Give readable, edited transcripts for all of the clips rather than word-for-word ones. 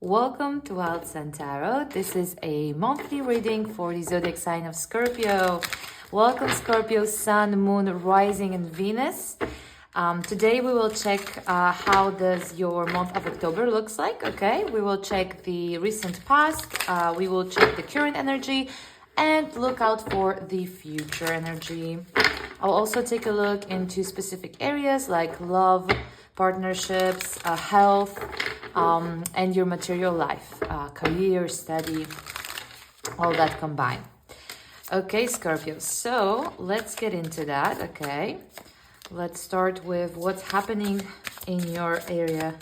Welcome to Wild Sun Tarot. This is a monthly reading for the zodiac sign of Scorpio. Welcome Scorpio, Sun, Moon, Rising and Venus. Today we will check how does your month of October looks like. Okay, we will check the recent past, we will check the current energy and look out for the future energy. I'll also take a look into specific areas like love, partnerships, health, and your material life, career, study, all that combined. Okay, Scorpio, so let's get into that, okay? Let's start with what's happening in your area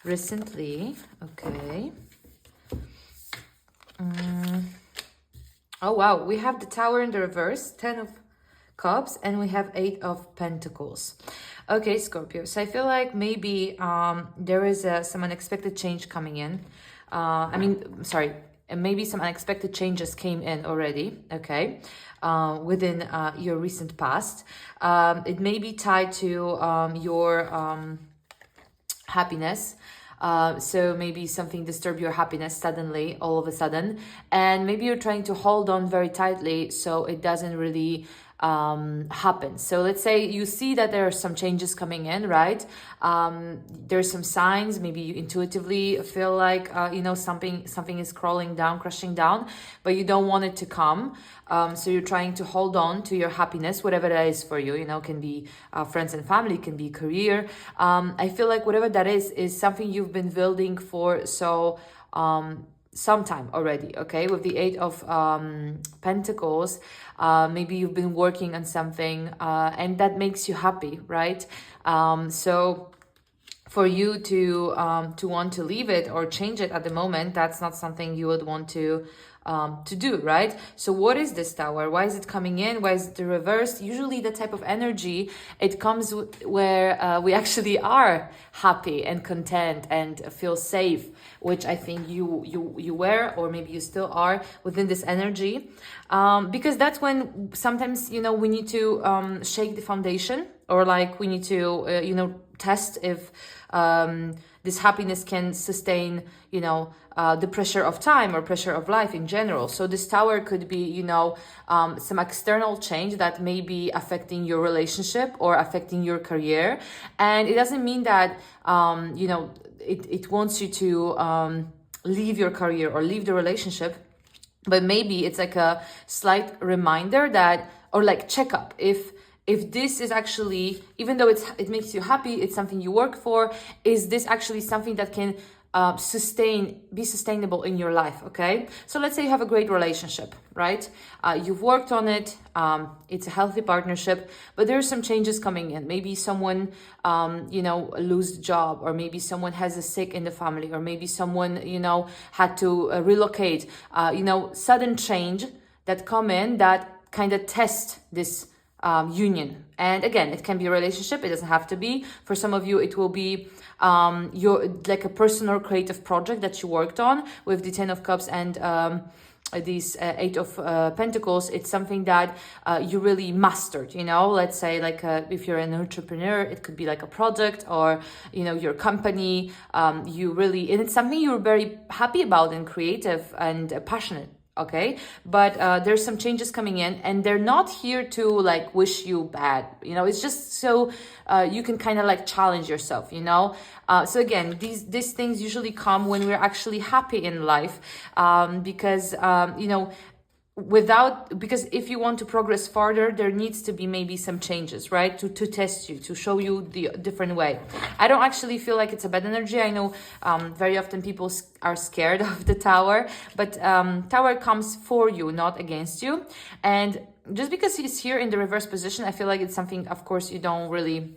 recently, okay? Oh, wow, we have the Tower in the reverse, 10 of Cups, and we have 8 of Pentacles. Okay, Scorpio, so I feel like maybe there is some unexpected change coming in. Maybe some unexpected changes came in already, okay, within your recent past. It may be tied to your happiness. So maybe something disturbed your happiness suddenly, all of a sudden, and maybe you're trying to hold on very tightly so it doesn't really happen. So let's say you see that there are some changes coming in, right? There's some signs, maybe you intuitively feel like something is crawling down, crushing down, but you don't want it to come. So you're trying to hold on to your happiness, whatever that is for you, can be friends and family, can be career. I feel like whatever that is something you've been building for some time already, okay? With the 8 of Pentacles, maybe you've been working on something and that makes you happy, right? So for you to want to leave it or change it at the moment, that's not something you would want to do, right? So what is this Tower? Why is it coming in? Why is it the reverse? Usually the type of energy, it comes where we actually are happy and content and feel safe, which I think you were, or maybe you still are within this energy, because that's when sometimes we need to shake the foundation, or like we need to test if this happiness can sustain the pressure of time or pressure of life in general. So this Tower could be some external change that may be affecting your relationship or affecting your career, and it doesn't mean that it wants you to leave your career or leave the relationship, but maybe it's like a slight reminder that, or like checkup, if this is actually, even though it makes you happy, it's something you work for, is this actually something that can be sustainable in your life, okay? So let's say you have a great relationship, right? You've worked on it, it's a healthy partnership, but there are some changes coming in. Maybe someone, lose the job, or maybe someone has a sick in the family, or maybe someone, had to relocate, sudden change that come in that kind of test this union. And again, it can be a relationship, it doesn't have to be. For some of you, it will be your like a personal creative project that you worked on with the 10 of Cups and these 8 of Pentacles. It's something that you really mastered, let's say like if you're an entrepreneur, it could be like a product, or your company, and it's something you're very happy about and creative and passionate. Okay, but there's some changes coming in, and they're not here to like wish you bad, it's just so you can kind of like challenge yourself, so again, these things usually come when we're actually happy in life, because because if you want to progress farther, there needs to be maybe some changes, right, to test you, to show you the different way. I don't actually feel like it's a bad energy. I know very often people are scared of the Tower, but Tower comes for you, not against you. And just because he's here in the reverse position, I feel like it's something, of course, you don't really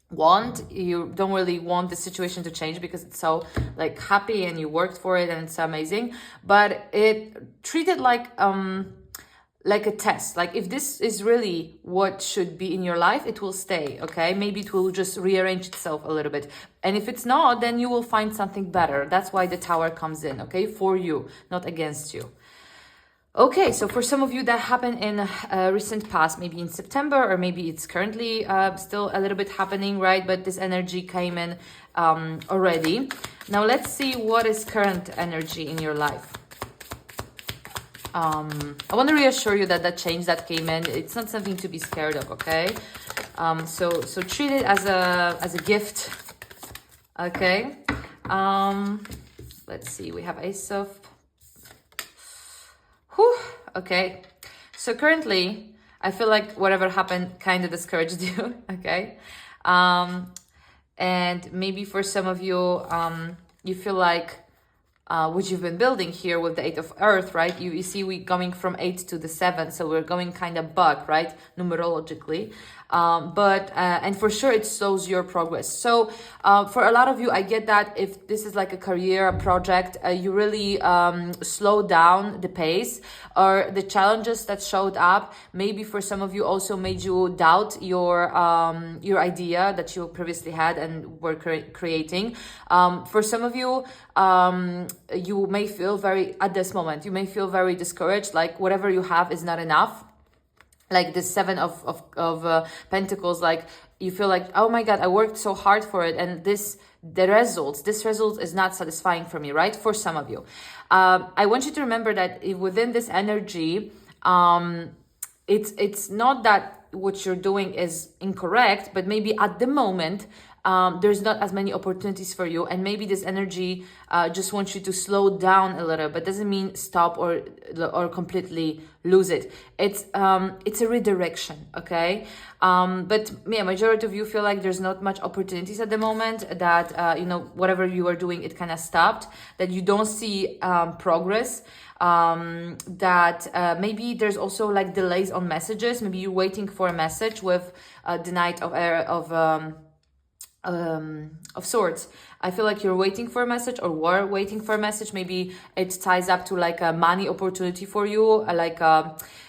want the situation to change, because it's so like happy and you worked for it and it's amazing, but it treated like a test. Like if this is really what should be in your life, it will stay, okay? Maybe it will just rearrange itself a little bit, and if it's not, then you will find something better. That's why the Tower comes in, okay, for you, not against you. Okay, so for some of you that happened in recent past, maybe in September, or maybe it's currently still a little bit happening, right? But this energy came in already. Now let's see what is current energy in your life. I want to reassure you that that change that came in, it's not something to be scared of, okay? So treat it as a gift, okay? Let's see, we have Ace of... Whew, okay, so currently, I feel like whatever happened kind of discouraged you, okay? And maybe for some of you, you feel like what you've been building here with the 8 of Earth, right? You see we going from 8 to the 7, so we're going kind of back, right? Numerologically. And for sure it slows your progress. So for a lot of you, I get that if this is like a career, a project, you really slow down the pace, or the challenges that showed up, maybe for some of you also made you doubt your idea that you previously had and were creating. For some of you, you may feel at this moment, you may feel very discouraged, like whatever you have is not enough. Like the 7 of Pentacles, like you feel like, oh my God, I worked so hard for it, and this result is not satisfying for me, right? For some of you, I want you to remember that within this energy, it's not that what you're doing is incorrect, but maybe at the moment, there's not as many opportunities for you, and maybe this energy just wants you to slow down a little, but doesn't mean stop or completely lose it. It's a redirection, okay? But yeah, majority of you feel like there's not much opportunities at the moment, that whatever you are doing, it kind of stopped, that you don't see progress, that maybe there's also like delays on messages. Maybe you're waiting for a message with the Knight of Swords. I feel like you're waiting for a message, or were waiting for a message. Maybe it ties up to like a money opportunity for you, like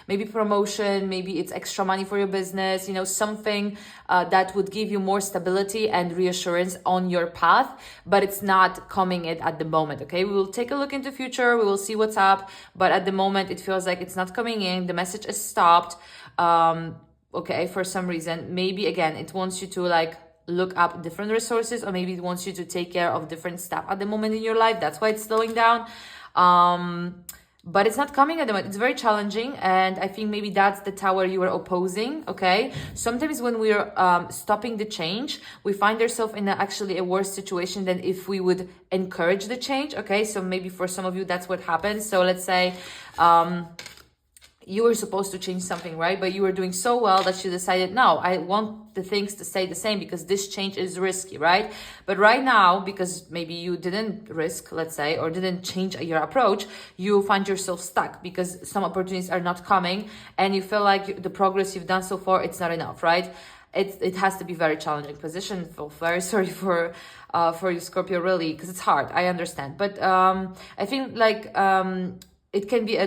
maybe promotion, maybe it's extra money for your business, something that would give you more stability and reassurance on your path, but it's not coming in at the moment, okay? We will take a look into future, we will see what's up, but at the moment it feels like it's not coming in, the message is stopped, okay, for some reason. Maybe again, it wants you to like look up different resources, or maybe it wants you to take care of different stuff at the moment in your life. That's why it's slowing down. But it's not coming at the moment. It's very challenging, and I think maybe that's the tower you are opposing, okay? Sometimes when we're stopping the change, we find ourselves in actually a worse situation than if we would encourage the change, okay? So maybe for some of you, that's what happens. So let's say you were supposed to change something, right? But you were doing so well that you decided, no, I want the things to stay the same because this change is risky, right? But right now, because maybe you didn't risk, let's say, or didn't change your approach, you find yourself stuck because some opportunities are not coming, and you feel like the progress you've done so far, it's not enough, right? It has to be very challenging position. I feel very sorry for you, Scorpio, really, because it's hard. I understand, but I think like it can be a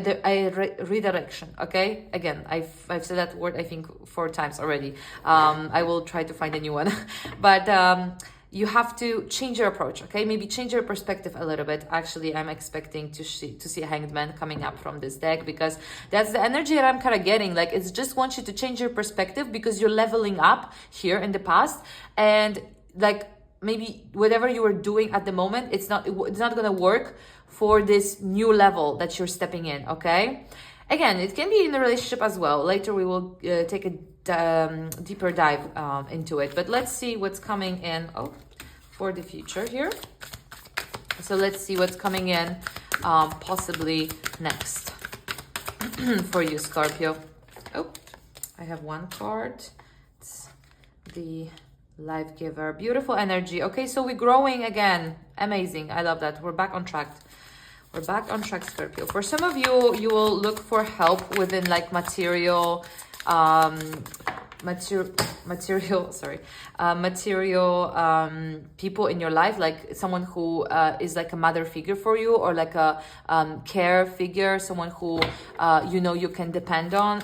redirection, okay? Again, I've said that word, I think, 4 times already. I will try to find a new one. But you have to change your approach, okay? Maybe change your perspective a little bit. Actually, I'm expecting to see a Hanged Man coming up from this deck, because that's the energy that I'm kind of getting. Like, it's just wants you to change your perspective because you're leveling up here in the past. And like, maybe whatever you are doing at the moment, it's not going to work for this new level that you're stepping in, okay? Again, it can be in a relationship as well. Later we will take a deeper dive into it. But let's see what's coming in for the future here. So let's see what's coming in possibly next for you, Scorpio. Oh, I have one card. It's the Life Giver. Beautiful energy. Okay, so we're growing again. Amazing. I love that. We're back on track. We're back on track, Scorpio. For some of you, you will look for help within like material people in your life, like someone who is like a mother figure for you, or like a care figure, someone who you can depend on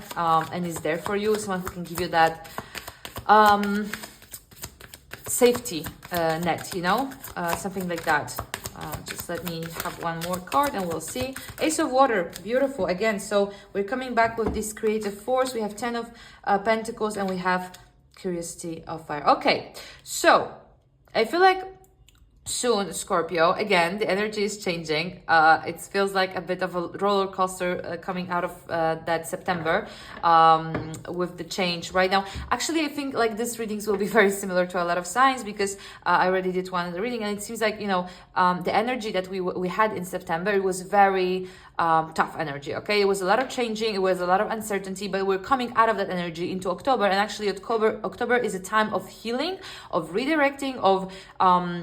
and is there for you, someone who can give you that safety net, something like that. Just let me have one more card and we'll see. Ace of Water, beautiful. Again, so we're coming back with this creative force. We have 10 of Pentacles and we have Curiosity of Fire. Okay, so I feel like soon, Scorpio, again, the energy is changing. It feels like a bit of a roller coaster coming out of that September with the change right now. Actually, I think like this readings will be very similar to a lot of signs because I already did one in the reading and it seems like, you know, the energy that we had in September, it was very tough energy, okay? It was a lot of changing, it was a lot of uncertainty, but we're coming out of that energy into October. And actually October is a time of healing, of redirecting, of,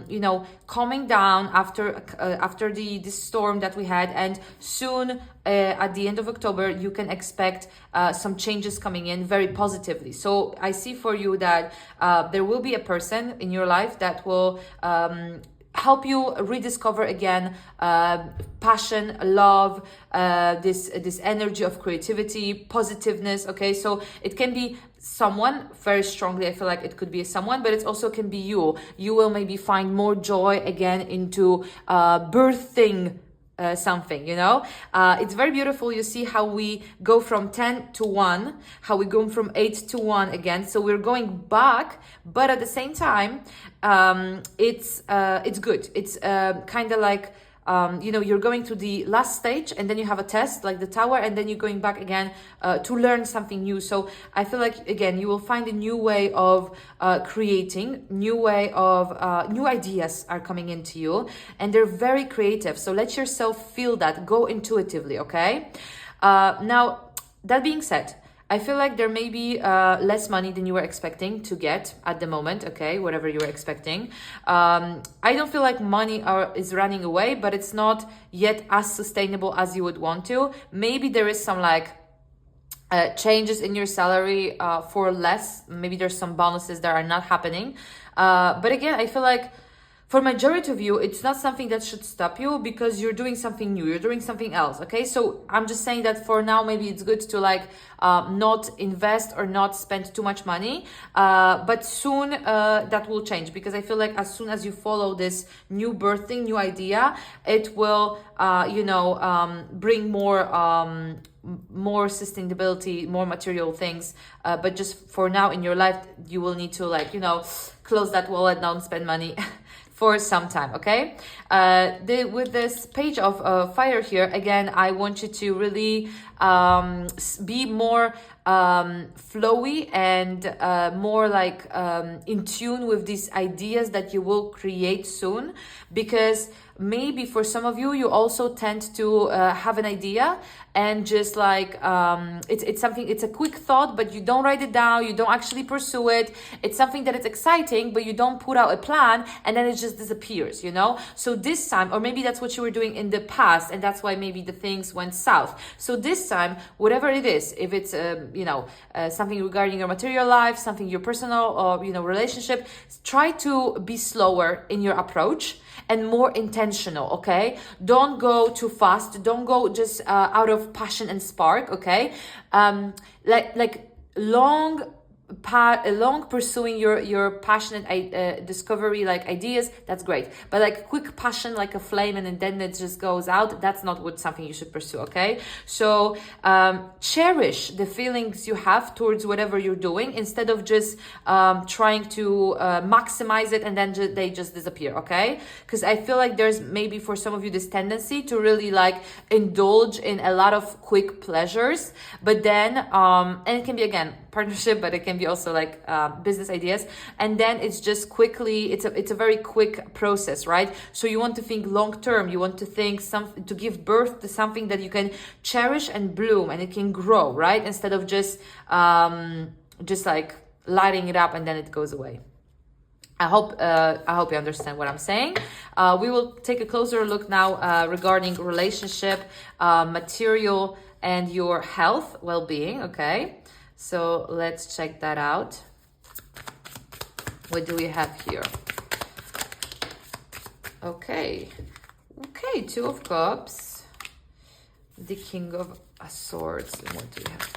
you know, calming down after this storm that we had. And soon at the end of October, you can expect some changes coming in very positively. So I see for you that there will be a person in your life that will help you rediscover again passion, love, this energy of creativity, positiveness. Okay, so it can be someone very strongly. I feel like it could be someone, but it also can be you. You will maybe find more joy again into birthing something, you know. It's very beautiful. You see how we go from 10 to 1, how we go from 8 to 1 again. So we're going back, but at the same time, it's good. It's kind of like you know, you're going to the last stage and then you have a test like the tower and then you're going back again to learn something new. So I feel like, again, you will find a new way of creating, new way of, new ideas are coming into you and they're very creative. So let yourself feel that, go intuitively, okay? Now, that being said, I feel like there may be less money than you were expecting to get at the moment, okay, whatever you were expecting. I don't feel like money is running away, but it's not yet as sustainable as you would want to. Maybe there is some like changes in your salary for less. Maybe there's some bonuses that are not happening. But again, I feel like for majority of you, it's not something that should stop you because you're doing something new, you're doing something else, okay? So I'm just saying that for now, maybe it's good to like not invest or not spend too much money, but soon that will change because I feel like as soon as you follow this new birthing, new idea, it will, you know, bring more sustainability, more material things, but just for now in your life, you will need to like, you know, close that wallet, don't spend money for some time, okay? With this page of fire here, again, I want you to really be more flowy and more like in tune with these ideas that you will create soon, because maybe for some of you, you also tend to have an idea and just like it's something, it's a quick thought, but you don't write it down, you don't actually pursue it. It's something that is exciting, but you don't put out a plan and then it just disappears, you know? So this time, or maybe that's what you were doing in the past and that's why maybe the things went south. So this time, whatever it is, if it's you know, something regarding your material life, something your personal or you know, relationship, try to be slower in your approach and more intentional, okay? Don't go too fast. Don't go just out of passion and spark, okay? Like long pursuing your passionate discovery, like ideas, that's great. But like quick passion, like a flame, and then it just goes out, that's not something you should pursue, okay? So cherish the feelings you have towards whatever you're doing instead of just trying to maximize it and then they just disappear, okay? Because I feel like there's maybe for some of you this tendency to really like indulge in a lot of quick pleasures, but then and it can be, again, partnership, but it can be also like business ideas, and then it's just quickly, it's a very quick process, right? So you want to think long term, you want to think to give birth to something that you can cherish and bloom and it can grow, right? Instead of just like lighting it up and then it goes away. I hope you understand what I'm saying. We will take a closer look now regarding relationship, material, and your health, well-being, okay? So let's check that out. What do we have here? Okay, Two of Cups, the King of Swords, and what do we have?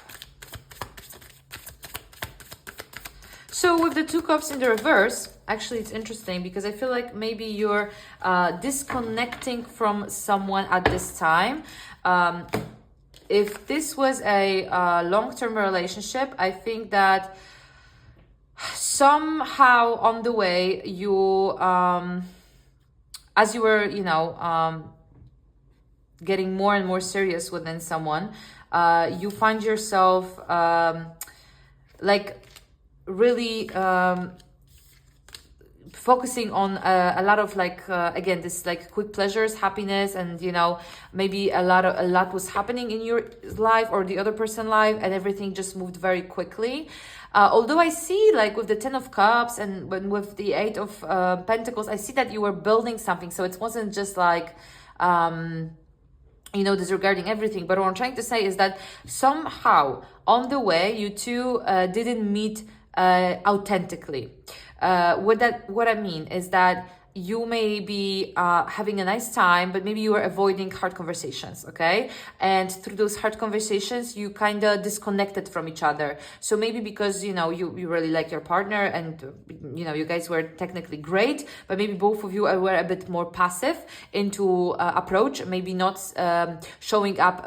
So with the Two Cups in the reverse, actually it's interesting because I feel like maybe you're disconnecting from someone at this time. If this was a long-term relationship, I think that somehow on the way you, as you were, getting more and more serious within someone, you find yourself like really focusing on a lot of like again, this like quick pleasures, happiness, and maybe a lot was happening in your life or the other person's life, and everything just moved very quickly. Although I see, like with the Ten of Cups and with the Eight of Pentacles, I see that you were building something, so it wasn't just like disregarding everything. But what I'm trying to say is that somehow on the way you two didn't meet authentically. What I mean is that you may be having a nice time, but maybe you are avoiding hard conversations, okay? And through those hard conversations, you kind of disconnected from each other. So maybe because, you really like your partner and, you guys were technically great, but maybe both of you were a bit more passive into approach, maybe not showing up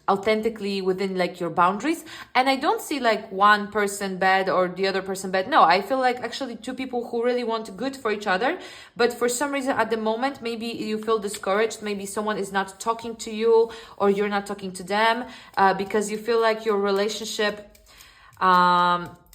authentically within like your boundaries. And I don't see like one person bad or the other person bad. No, I feel like actually two people who really want good for each other. But for some reason at the moment, maybe you feel discouraged. Maybe someone is not talking to you or you're not talking to them because you feel like your relationship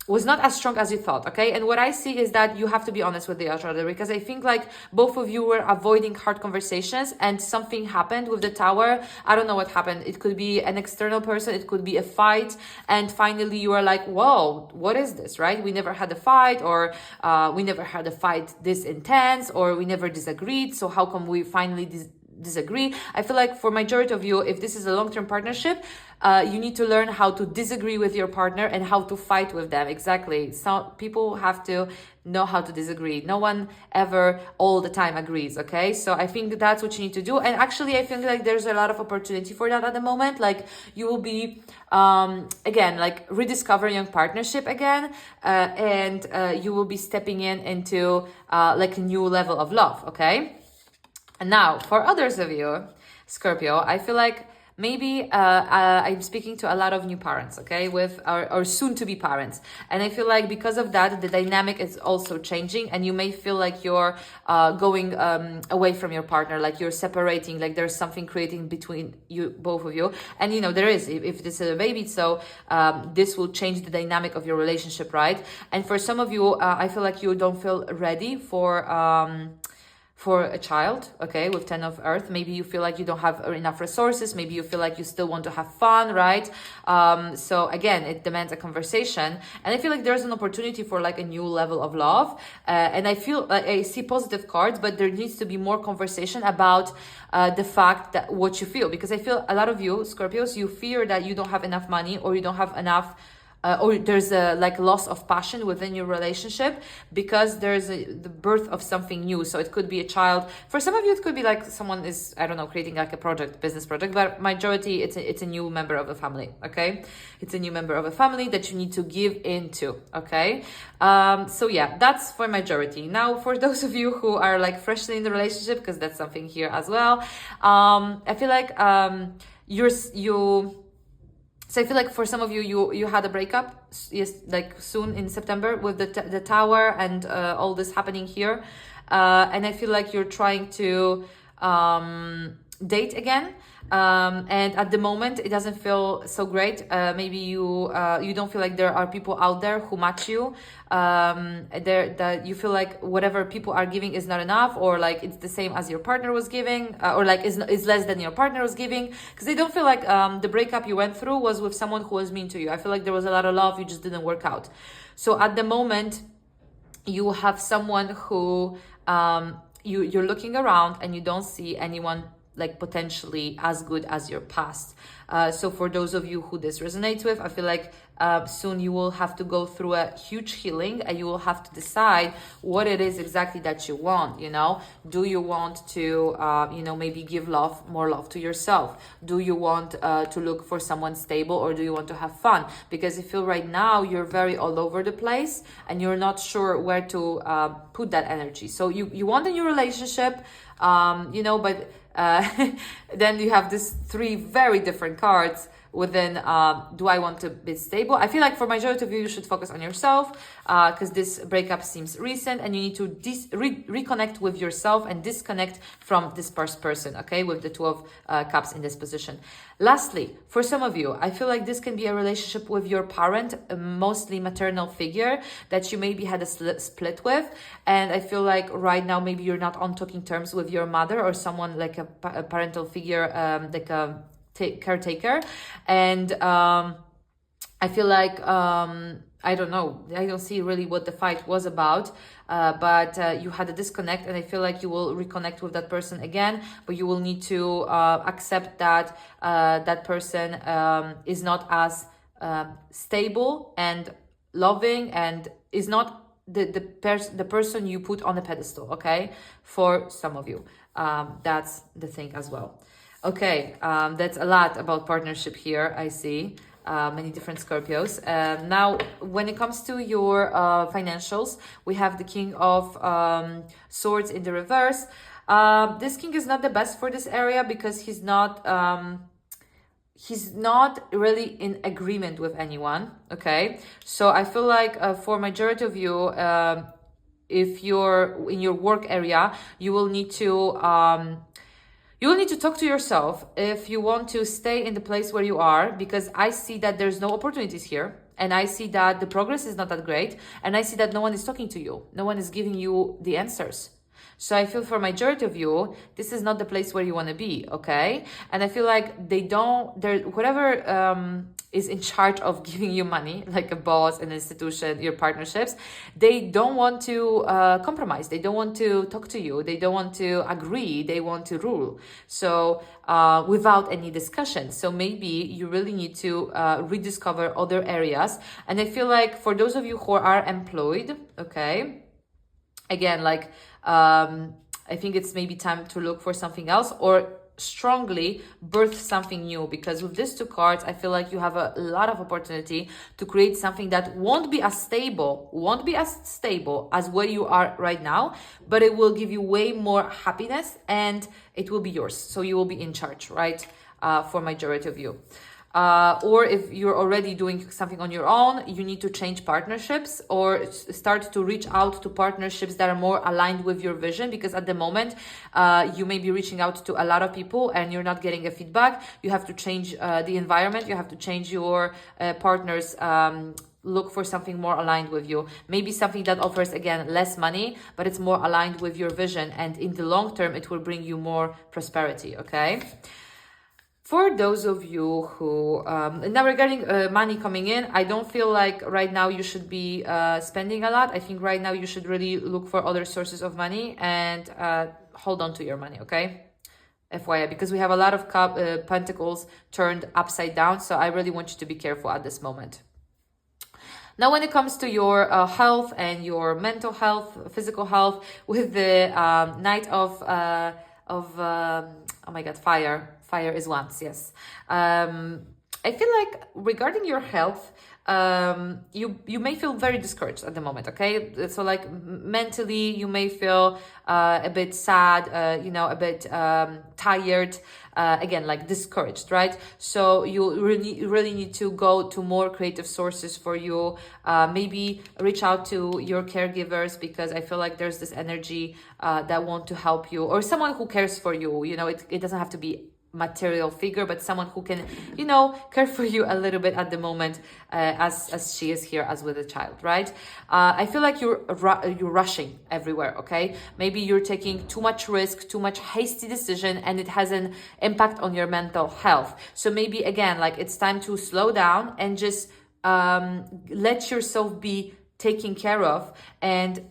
was not as strong as you thought, okay? And what I see is that you have to be honest with the other, because I think like both of you were avoiding hard conversations and something happened with the Tower. I don't know what happened. It could be an external person, it could be a fight, and finally you are like, whoa, what is this, right? We never had a fight, or we never had a fight this intense, or we never disagreed, so how come we finally disagree? I feel like for majority of you, if this is a long-term partnership, you need to learn how to disagree with your partner and how to fight with them. Exactly. So people have to know how to disagree. No one ever all the time agrees, okay? So I think that's what you need to do. And actually, I think like there's a lot of opportunity for that at the moment. Like you will be, again, like rediscovering your partnership again, and you will be stepping into like a new level of love, okay? And now, for others of you, Scorpio, I feel like maybe I'm speaking to a lot of new parents, okay, with or soon-to-be parents. And I feel like because of that, the dynamic is also changing, and you may feel like you're going away from your partner, like you're separating, like there's something creating between you, both of you. And, there is, if this is a baby, so this will change the dynamic of your relationship, right? And for some of you, I feel like you don't feel ready for a child, okay, with 10 of Earth. Maybe you feel like you don't have enough resources. Maybe you feel like you still want to have fun, right? So again, it demands a conversation. And I feel like there's an opportunity for like a new level of love. And I feel like I see positive cards, but there needs to be more conversation about the fact that what you feel. Because I feel a lot of you, Scorpios, you fear that you don't have enough money, or you don't have enough or there's a like loss of passion within your relationship because there's the birth of something new. So it could be a child. For some of you, it could be like someone is, I don't know, creating like a business project, but majority it's a new member of a family, okay? It's a new member of a family that you need to give into, okay? So yeah, that's for majority. Now, for those of you who are like freshly in the relationship, because that's something here as well, I feel like So I feel like for some of you, you had a breakup, yes, like soon in September with the Tower and all this happening here, and I feel like you're trying to date again, and at the moment it doesn't feel so great. Maybe you don't feel like there are people out there who match you. That you feel like whatever people are giving is not enough, or like it's the same as your partner was giving, or like is less than your partner was giving, because they don't feel like the breakup you went through was with someone who was mean to you. I feel like there was a lot of love, you just didn't work out. So at the moment you have someone who you're looking around and you don't see anyone like potentially as good as your past. So for those of you who this resonates with, I feel like soon you will have to go through a huge healing, and you will have to decide what it is exactly that you want. Do you want to maybe give more love to yourself? Do you want to look for someone stable, or do you want to have fun? Because I feel right now you're very all over the place and you're not sure where to put that energy. So you want a new relationship, but then you have these three very different cards within do I want to be stable? I feel like for majority of you, you should focus on yourself, because this breakup seems recent, and you need to reconnect with yourself and disconnect from this person, okay, with the Two of Cups in this position. Lastly, for some of you, I feel like this can be a relationship with your parent, mostly maternal figure that you maybe had a split with, and I feel like right now maybe you're not on talking terms with your mother or someone like a parental figure, like a caretaker, and I feel like I don't know, I don't see really what the fight was about, but you had a disconnect, and I feel like you will reconnect with that person again, but you will need to accept that that person is not as stable and loving, and is not the person you put on a pedestal, okay, for some of you. That's the thing as well. Okay, that's a lot about partnership here, I see. Many different Scorpios. Now, when it comes to your financials, we have the King of Swords in the reverse. This king is not the best for this area because he's not really in agreement with anyone, okay? So I feel like for majority of you, if you're in your work area, you will need to talk to yourself if you want to stay in the place where you are, because I see that there's no opportunities here, and I see that the progress is not that great, and I see that no one is talking to you. No one is giving you the answers. So I feel for majority of you, this is not the place where you want to be, okay? And I feel like whoever is in charge of giving you money, like a boss, an institution, your partnerships, they don't want to compromise. They don't want to talk to you. They don't want to agree. They want to rule. So without any discussion. So maybe you really need to rediscover other areas. And I feel like for those of you who are employed, okay, again, like, I think it's maybe time to look for something else, or strongly birth something new, because with these two cards, I feel like you have a lot of opportunity to create something that won't be as stable as where you are right now, but it will give you way more happiness, and it will be yours. So you will be in charge, right? For majority of you. Or if you're already doing something on your own, you need to change partnerships or start to reach out to partnerships that are more aligned with your vision, because at the moment you may be reaching out to a lot of people and you're not getting a feedback. You have to change the environment, you have to change your partners, look for something more aligned with you. Maybe something that offers, again, less money, but it's more aligned with your vision, and in the long term it will bring you more prosperity, okay? For those of you who, now regarding money coming in, I don't feel like right now you should be spending a lot. I think right now you should really look for other sources of money and hold on to your money, okay? FYI, because we have a lot of pentacles turned upside down, so I really want you to be careful at this moment. Now, when it comes to your health and your mental health, physical health, with the Knight of oh my God, fire is Wands, yes. I feel like regarding your health, you may feel very discouraged at the moment, okay? So like mentally, you may feel a bit sad, a bit tired, again, like discouraged, right? So you really need to go to more creative sources for you. Maybe reach out to your caregivers, because I feel like there's this energy that want to help you, or someone who cares for you. It doesn't have to be material figure, but someone who can, care for you a little bit at the moment, as she is here, as with a child, right? I feel like you're rushing everywhere, okay? Maybe you're taking too much risk, too much hasty decision, and it has an impact on your mental health. So maybe, again, like, it's time to slow down and just let yourself be taken care of, and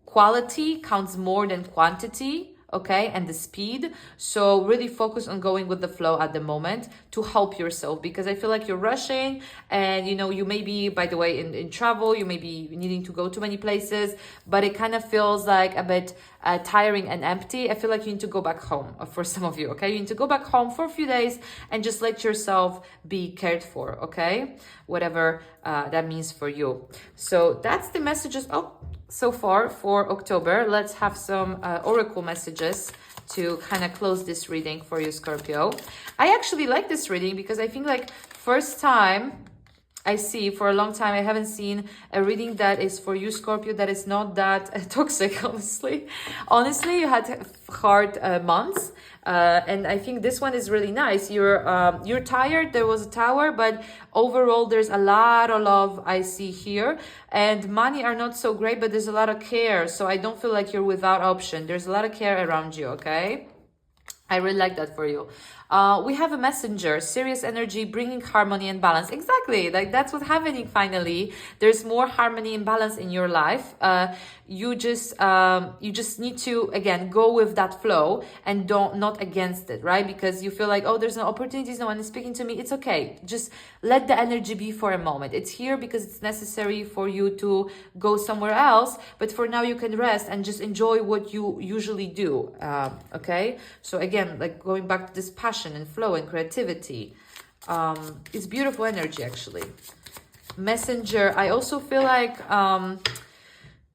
quality counts more than quantity. okay, and the speed. So really focus on going with the flow at the moment to help yourself, because I feel like you're rushing, and you know, you may be, by the way, in travel, you may be needing to go to many places, but it kind of feels like a bit tiring and empty. I feel like you need to go back home for some of you, okay? You need to go back home for a few days and just let yourself be cared for, okay? Whatever that means for you. So that's the messages so far for October. Let's have some oracle messages to kind of close this reading for you, Scorpio. I actually like this reading because I think like first time I see, for a long time I haven't seen a reading that is for you, Scorpio, that is not that toxic, honestly. Honestly, you had hard months, and I think this one is really nice. You're tired, there was a tower, but overall there's a lot of love I see here, and money are not so great, but there's a lot of care, so I don't feel like you're without option. There's a lot of care around you, okay? I really like that for you. We have a messenger, serious energy, bringing harmony and balance. Exactly, like that's what's happening finally. There's more harmony and balance in your life. You just need to, again, go with that flow and not against it, right? Because you feel like, oh, there's no opportunities, no one is speaking to me. It's okay. Just let the energy be for a moment. It's here because it's necessary for you to go somewhere else. But for now, you can rest and just enjoy what you usually do. Okay. So again, like going back to this passion and flow and creativity, it's beautiful energy actually. Messenger, I also feel like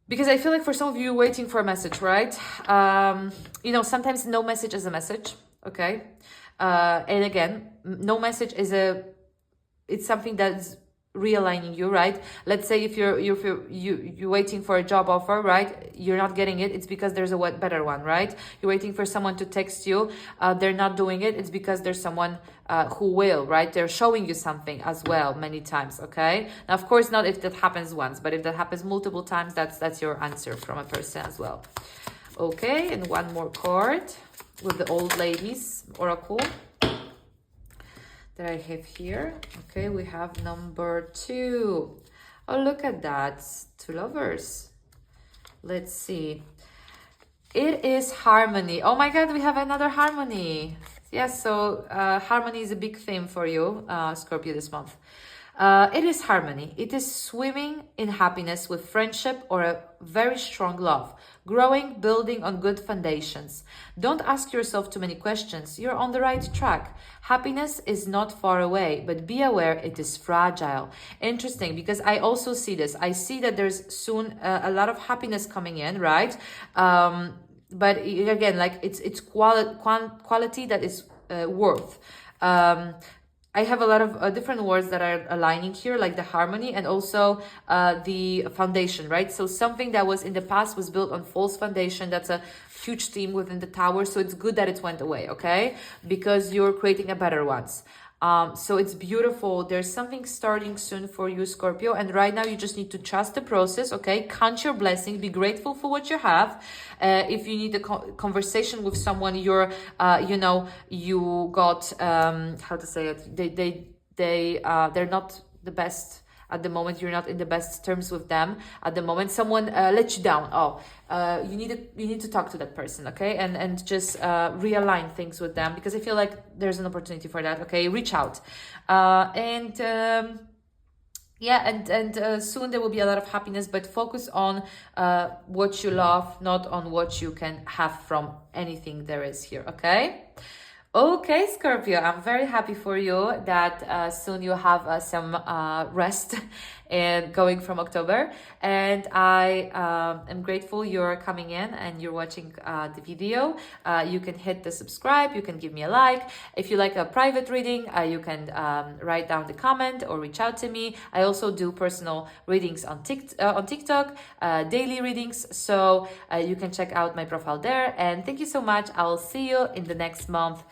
because I feel like for some of you waiting for a message, right? You know, sometimes no message is a message, okay? And again, no message is it's something that's realigning you, right? Let's say if you're waiting for a job offer, right? You're not getting it. It's because there's a better one, right? You're waiting for someone to text you. They're not doing it. It's because there's someone who will, right? They're showing you something as well many times, okay? Now, of course, not if that happens once, but if that happens multiple times, that's your answer from a person as well. Okay, and one more card with the old ladies oracle that I have here. Okay, we have number 2. Oh, look at that. 2 lovers. Let's see. It is harmony. Oh my God, we have another harmony. Yes, so harmony is a big theme for you, Scorpio, this month. It is harmony. It is swimming in happiness with friendship or a very strong love. Growing, building on good foundations. Don't ask yourself too many questions. You're on the right track. Happiness is not far away, but be aware it is fragile. Interesting, because I also see this. I see that there's soon a lot of happiness coming in, right? But again, like it's quality that is worth. I have a lot of different words that are aligning here, like the harmony and also the foundation, right? So something that was in the past was built on false foundation. That's a huge theme within the tower. So it's good that it went away, okay? Because you're creating a better ones. So it's beautiful. There's something starting soon for you, Scorpio. And right now you just need to trust the process, okay? Count your blessings. Be grateful for what you have. If you need a conversation with someone, you're, you got, how to say it? They're not the best at the moment. You're not in the best terms with them at the moment. Someone let you down. You need to talk to that person, okay, and just realign things with them, because I feel like there's an opportunity for that. Okay, reach out, soon there will be a lot of happiness, but focus on what you love, not on what you can have from anything there is here. Okay, Scorpio, I'm very happy for you that soon you have some rest and going from October. And I am grateful you're coming in and you're watching the video. You can hit the subscribe, you can give me a like. If you like a private reading, you can write down the comment or reach out to me. I also do personal readings on TikTok, daily readings. So you can check out my profile there. And thank you so much. I will see you in the next month.